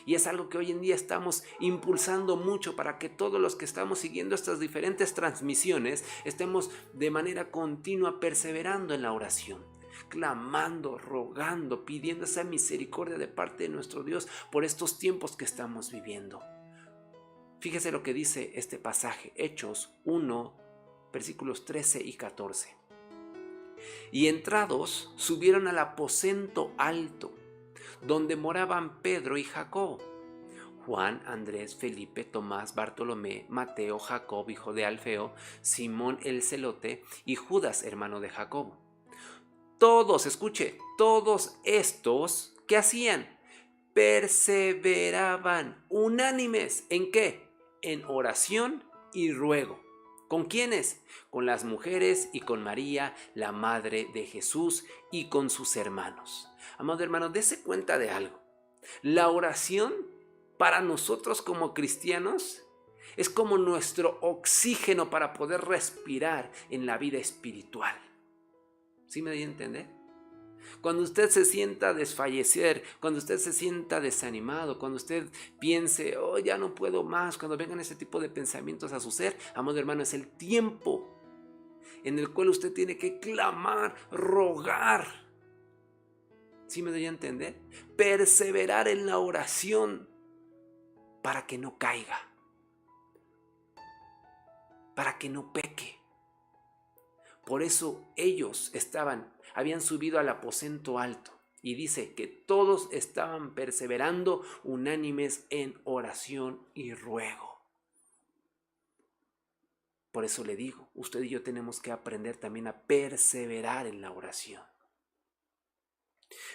Y es algo que hoy en día estamos impulsando mucho para que todos los que estamos siguiendo estas diferentes transmisiones estemos de manera continua perseverando en la oración, clamando, rogando, pidiendo esa misericordia de parte de nuestro Dios por estos tiempos que estamos viviendo. Fíjese lo que dice este pasaje, Hechos 1, versículos 13 y 14. Y entrados subieron al aposento alto, donde moraban Pedro y Jacobo, Juan, Andrés, Felipe, Tomás, Bartolomé, Mateo, Jacob, hijo de Alfeo, Simón el celote y Judas, hermano de Jacobo. Todos, escuche, todos estos, ¿qué hacían? Perseveraban unánimes, ¿en qué? En oración y ruego. ¿Con quiénes? Con las mujeres y con María, la madre de Jesús, y con sus hermanos. Amado hermano, dése cuenta de algo. La oración para nosotros como cristianos es como nuestro oxígeno para poder respirar en la vida espiritual. ¿Sí me doy a entender? Cuando usted se sienta desfallecer, cuando usted se sienta desanimado, cuando usted piense, oh, ya no puedo más, cuando vengan ese tipo de pensamientos a su ser, amado hermano, es el tiempo en el cual usted tiene que clamar, rogar. ¿Sí me doy a entender? Perseverar en la oración para que no caiga, para que no peque. Por eso ellos habían subido al aposento alto y dice que todos estaban perseverando unánimes en oración y ruego. Por eso le digo, usted y yo tenemos que aprender también a perseverar en la oración.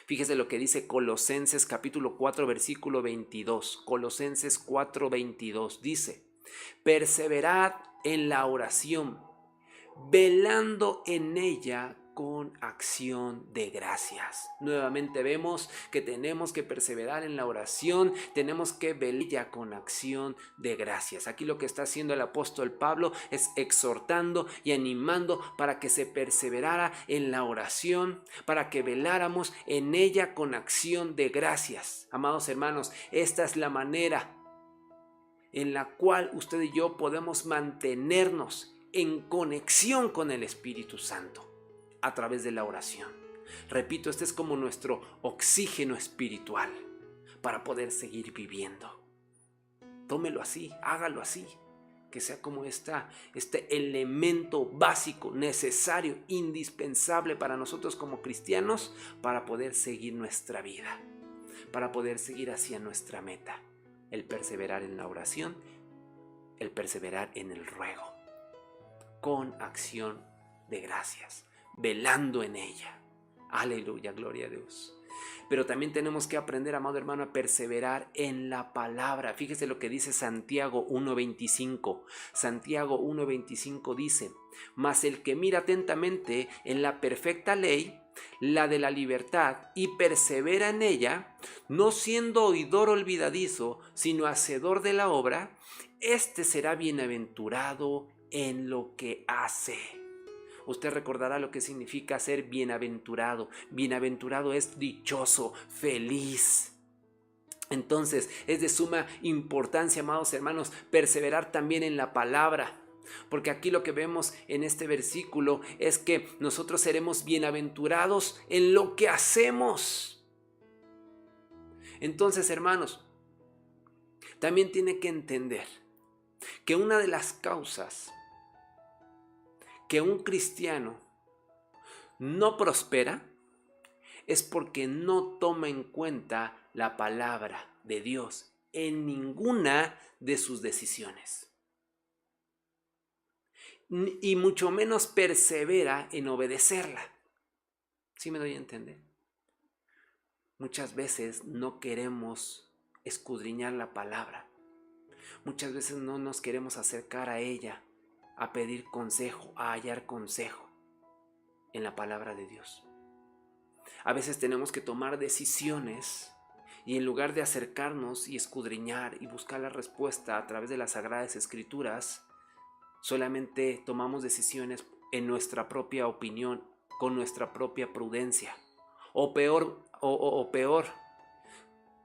Fíjese lo que dice Colosenses capítulo 4 versículo 22. Colosenses 4, 22 dice: perseverad en la oración, velando en ella con acción de gracias. Nuevamente vemos que tenemos que perseverar en la oración, tenemos que velar con acción de gracias. Aquí lo que está haciendo el apóstol Pablo es exhortando y animando para que se perseverara en la oración, para que veláramos en ella con acción de gracias. Amados hermanos, esta es la manera en la cual usted y yo podemos mantenernos en conexión con el Espíritu Santo a través de la oración. Repito, este es como nuestro oxígeno espiritual para poder seguir viviendo. Tómelo así, hágalo así, que sea como este elemento básico, necesario, indispensable para nosotros como cristianos para poder seguir nuestra vida, para poder seguir hacia nuestra meta, el perseverar en la oración, el perseverar en el ruego, con acción de gracias, velando en ella. Aleluya, gloria a Dios. Pero también tenemos que aprender, amado hermano, a perseverar en la palabra. Fíjese lo que dice Santiago 1:25. Santiago 1:25 dice: mas el que mira atentamente en la perfecta ley, la de la libertad, y persevera en ella, no siendo oidor olvidadizo, sino hacedor de la obra, éste será bienaventurado en lo que hace. Usted recordará lo que significa ser bienaventurado. Bienaventurado es dichoso, feliz. Entonces es de suma importancia, amados hermanos, perseverar también en la palabra. Porque aquí lo que vemos en este versículo es que nosotros seremos bienaventurados en lo que hacemos. Entonces, hermanos, también tiene que entender que una de las causas que un cristiano no prospera es porque no toma en cuenta la palabra de Dios en ninguna de sus decisiones. Y mucho menos persevera en obedecerla. ¿Sí me doy a entender? Muchas veces no queremos escudriñar la palabra. Muchas veces no nos queremos acercar a ella, a pedir consejo, a hallar consejo en la palabra de Dios. A veces tenemos que tomar decisiones y en lugar de acercarnos y escudriñar y buscar la respuesta a través de las Sagradas Escrituras, solamente tomamos decisiones en nuestra propia opinión, con nuestra propia prudencia. O peor,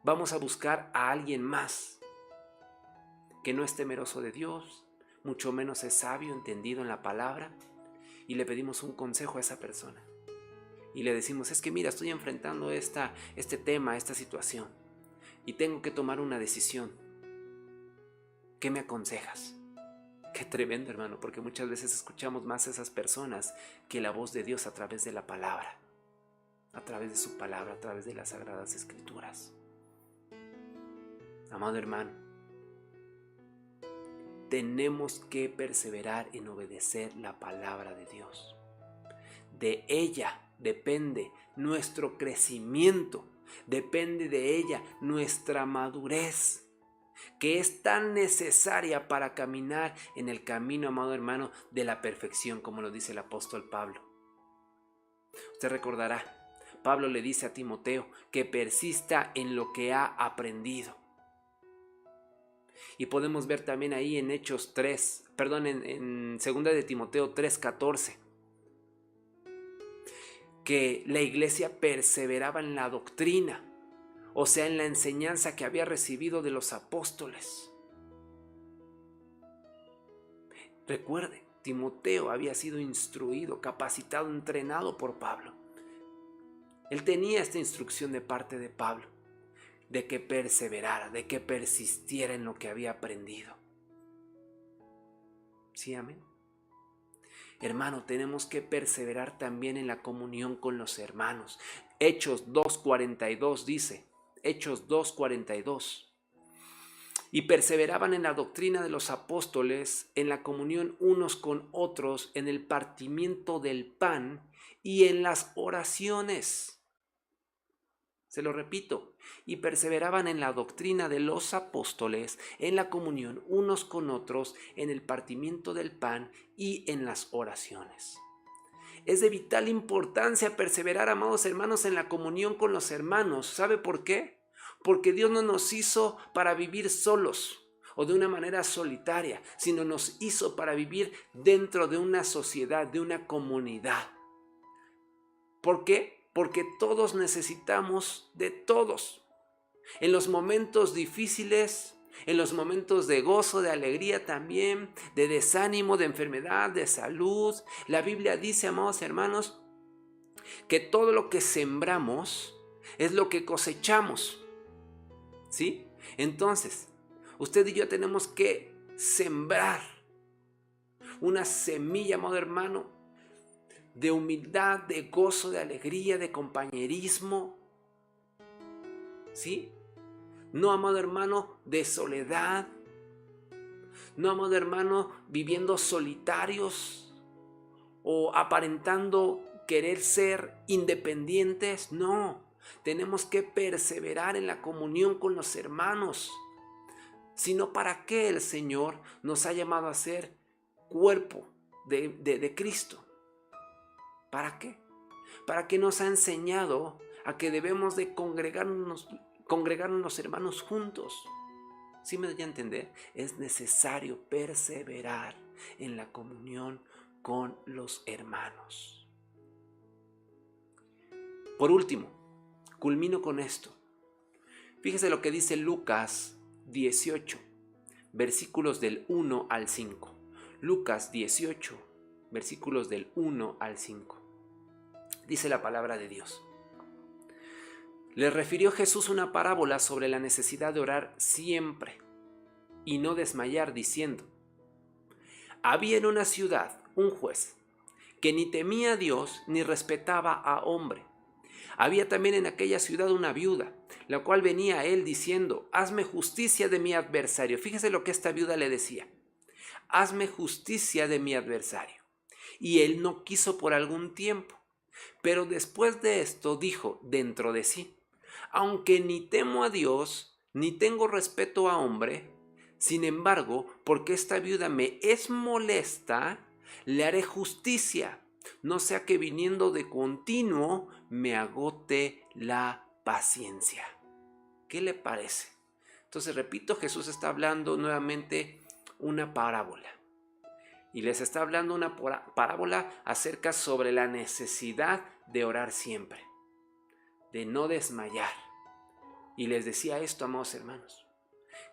vamos a buscar a alguien más que no es temeroso de Dios, mucho menos es sabio, entendido en la palabra, y le pedimos un consejo a esa persona. Y le decimos: es que mira, estoy enfrentando este tema, esta situación, y tengo que tomar una decisión. ¿Qué me aconsejas? Qué tremendo, hermano, porque muchas veces escuchamos más a esas personas que la voz de Dios a través de la palabra, a través de su palabra, a través de las Sagradas Escrituras. Amado hermano, tenemos que perseverar en obedecer la palabra de Dios. De ella depende nuestro crecimiento, depende de ella nuestra madurez, que es tan necesaria para caminar en el camino, amado hermano, de la perfección, como lo dice el apóstol Pablo. Usted recordará, Pablo le dice a Timoteo que persista en lo que ha aprendido. Y podemos ver también ahí en en 2 de Timoteo 3:14, que la iglesia perseveraba en la doctrina, o sea, en la enseñanza que había recibido de los apóstoles. Recuerde, Timoteo había sido instruido, capacitado, entrenado por Pablo. Él tenía esta instrucción de parte de Pablo, de que perseverara, de que persistiera en lo que había aprendido. ¿Sí, amén? Hermano, tenemos que perseverar también en la comunión con los hermanos. Hechos 2:42 dice, Hechos 2:42. Y perseveraban en la doctrina de los apóstoles, en la comunión unos con otros, en el partimiento del pan y en las oraciones. Se lo repito, y perseveraban en la doctrina de los apóstoles, en la comunión unos con otros, en el partimiento del pan y en las oraciones. Es de vital importancia perseverar, amados hermanos, en la comunión con los hermanos. ¿Sabe por qué? Porque Dios no nos hizo para vivir solos o de una manera solitaria, sino nos hizo para vivir dentro de una sociedad, de una comunidad. ¿Por qué? Porque todos necesitamos de todos. En los momentos difíciles, en los momentos de gozo, de alegría también, de desánimo, de enfermedad, de salud. La Biblia dice, amados hermanos, que todo lo que sembramos es lo que cosechamos. ¿Sí? Entonces, usted y yo tenemos que sembrar una semilla, amado hermano, de humildad, de gozo, de alegría, de compañerismo. ¿Sí? No, amado hermano, de soledad. No, amado hermano, viviendo solitarios o aparentando querer ser independientes. No. Tenemos que perseverar en la comunión con los hermanos. Sino ¿para qué el Señor nos ha llamado a ser cuerpo de Cristo? ¿Para qué? ¿Para qué nos ha enseñado a que debemos de congregarnos los hermanos juntos? ¿Sí me doy a entender? Es necesario perseverar en la comunión con los hermanos. Por último, culmino con esto. Fíjese lo que dice Lucas 18, versículos del 1 al 5. Lucas 18, versículos del 1 al 5. Dice la palabra de Dios. Le refirió Jesús una parábola sobre la necesidad de orar siempre y no desmayar, diciendo: había en una ciudad un juez que ni temía a Dios ni respetaba a hombre. Había también en aquella ciudad una viuda, la cual venía a él diciendo: hazme justicia de mi adversario. Fíjese lo que esta viuda le decía: hazme justicia de mi adversario. Y él no quiso por algún tiempo. Pero después de esto dijo dentro de sí: aunque ni temo a Dios, ni tengo respeto a hombre, sin embargo, porque esta viuda me es molesta, le haré justicia, no sea que viniendo de continuo me agote la paciencia. ¿Qué le parece? Entonces, repito, Jesús está hablando nuevamente una parábola. Y les está hablando una parábola acerca sobre la necesidad de orar siempre, de no desmayar. Y les decía esto, amados hermanos,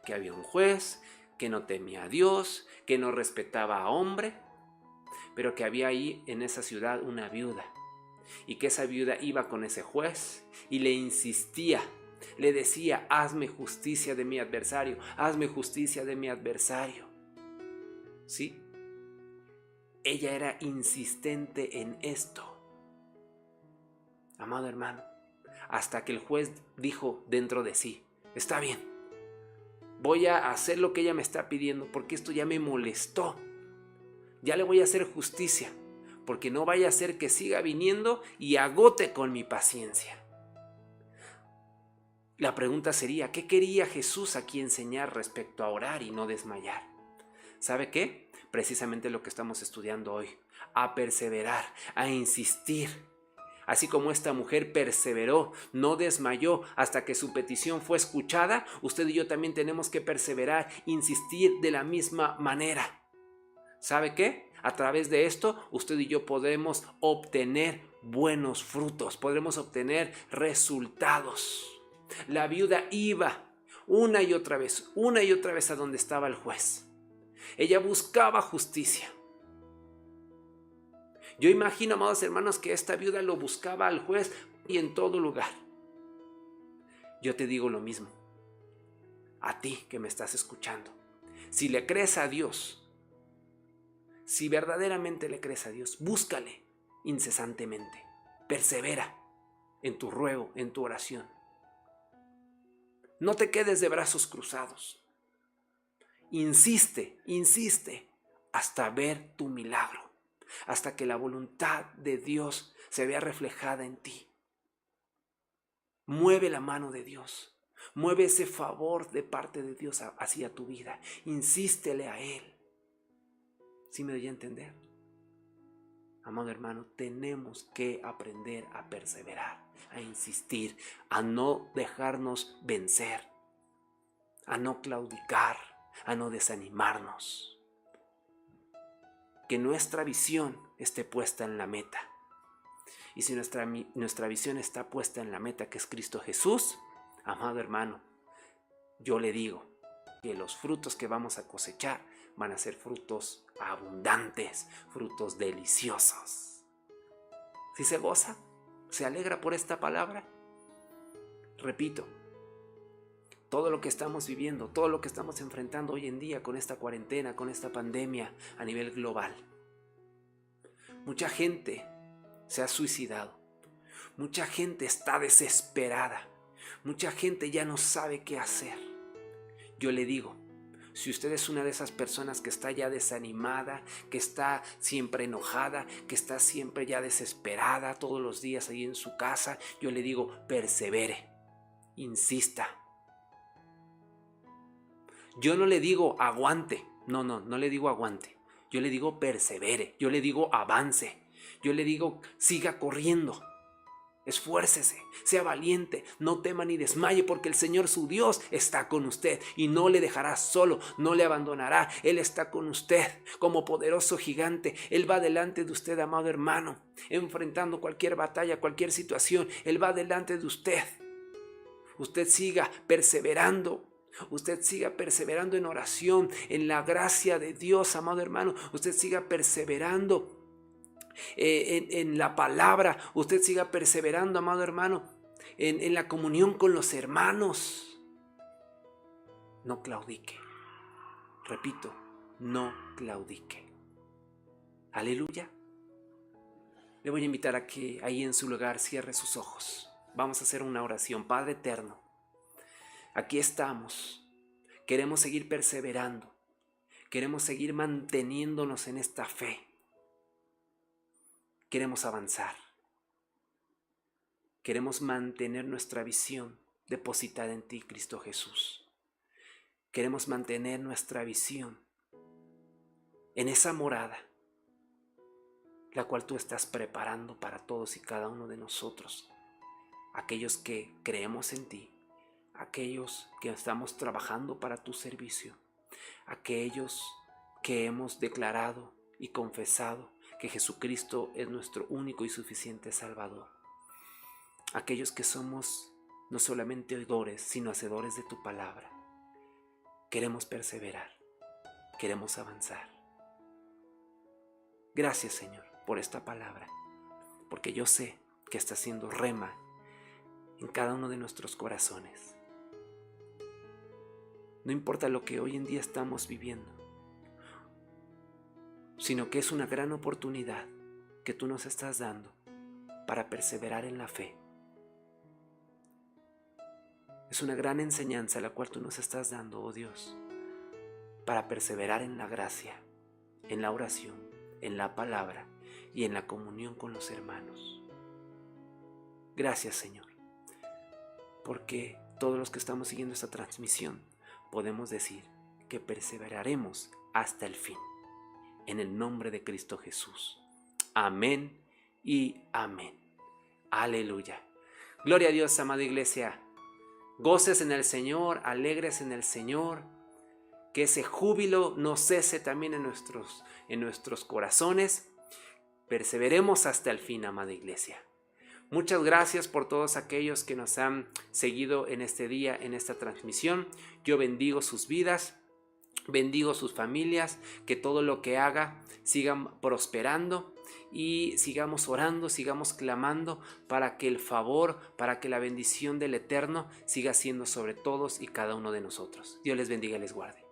que había un juez que no temía a Dios, que no respetaba a hombre, pero que había ahí en esa ciudad una viuda, y que esa viuda iba con ese juez y le insistía, le decía: hazme justicia de mi adversario, hazme justicia de mi adversario. ¿Sí? Ella era insistente en esto, amado hermano, hasta que el juez dijo dentro de sí: está bien, voy a hacer lo que ella me está pidiendo, porque esto ya me molestó. Ya le voy a hacer justicia, porque no vaya a ser que siga viniendo y agote con mi paciencia. La pregunta sería: ¿qué quería Jesús aquí enseñar respecto a orar y no desmayar? ¿Sabe qué? Precisamente lo que estamos estudiando hoy: a perseverar, a insistir. Así como esta mujer perseveró, no desmayó hasta que su petición fue escuchada, usted y yo también tenemos que perseverar, insistir de la misma manera. ¿Sabe qué? A través de esto, usted y yo podremos obtener buenos frutos, podremos obtener resultados. La viuda iba una y otra vez a donde estaba el juez. Ella buscaba justicia. Yo imagino, amados hermanos, que esta viuda lo buscaba al juez y en todo lugar. Yo te digo lo mismo, a ti que me estás escuchando. Si le crees a Dios, si verdaderamente le crees a Dios, búscale incesantemente. Persevera en tu ruego, en tu oración. No te quedes de brazos cruzados. Insiste hasta ver tu milagro, hasta que la voluntad de Dios se vea reflejada en ti. Mueve la mano de Dios. Mueve ese favor de parte de Dios hacia tu vida. Insístele a Él. ¿Sí me doy a entender? Amado hermano, tenemos que aprender a perseverar, a insistir, a no dejarnos vencer, a no claudicar, a no desanimarnos. Que nuestra visión esté puesta en la meta. Y si nuestra visión está puesta en la meta, que es Cristo Jesús, amado hermano, yo le digo que los frutos que vamos a cosechar van a ser frutos abundantes, frutos deliciosos. ¿Sí se goza? ¿Se alegra por esta palabra? Repito, todo lo que estamos viviendo, todo lo que estamos enfrentando hoy en día con esta cuarentena, con esta pandemia a nivel global. Mucha gente se ha suicidado. Mucha gente está desesperada. Mucha gente ya no sabe qué hacer. Yo le digo, Si usted es una de esas personas que está ya desanimada, que está siempre enojada, que está siempre ya desesperada todos los días ahí en su casa, yo le digo, persevere, insista. Yo no le digo aguante, no le digo aguante. Yo le digo persevere, yo le digo avance, yo le digo siga corriendo. Esfuércese, sea valiente, no tema ni desmaye, porque el Señor su Dios está con usted y no le dejará solo, no le abandonará. Él está con usted como poderoso gigante. Él va delante de usted, amado hermano, enfrentando cualquier batalla, cualquier situación. Él va delante de usted. Usted siga perseverando. Usted siga perseverando en oración, en la gracia de Dios, amado hermano. Usted siga perseverando en la palabra. Usted siga perseverando, amado hermano, en la comunión con los hermanos. No claudique. Repito, no claudique. Aleluya. Le voy a invitar a que ahí en su lugar cierre sus ojos. Vamos a hacer una oración. Padre eterno, aquí estamos. Queremos seguir perseverando. Queremos seguir manteniéndonos en esta fe. Queremos avanzar. Queremos mantener nuestra visión depositada en ti, Cristo Jesús. Queremos mantener nuestra visión en esa morada, la cual tú estás preparando para todos y cada uno de nosotros, aquellos que creemos en ti, aquellos que estamos trabajando para tu servicio, aquellos que hemos declarado y confesado que Jesucristo es nuestro único y suficiente Salvador. Aquellos que somos no solamente oidores, sino hacedores de tu palabra. Queremos perseverar, queremos avanzar. Gracias, Señor, por esta palabra, porque yo sé que está siendo rema en cada uno de nuestros corazones. No importa lo que hoy en día estamos viviendo, sino que es una gran oportunidad que tú nos estás dando para perseverar en la fe. Es una gran enseñanza la cual tú nos estás dando, oh Dios, para perseverar en la gracia, en la oración, en la palabra y en la comunión con los hermanos. Gracias, Señor, porque todos los que estamos siguiendo esta transmisión podemos decir que perseveraremos hasta el fin. En el nombre de Cristo Jesús. Amén y amén. Aleluya. Gloria a Dios, amada iglesia. Goces en el Señor, alegres en el Señor. Que ese júbilo no cese también en nuestros corazones. Perseveremos hasta el fin, amada iglesia. Muchas gracias por todos aquellos que nos han seguido en este día, en esta transmisión. Yo bendigo sus vidas. Bendigo sus familias, que todo lo que haga sigan prosperando y sigamos orando, sigamos clamando para que el favor, para que la bendición del Eterno siga siendo sobre todos y cada uno de nosotros. Dios les bendiga y les guarde.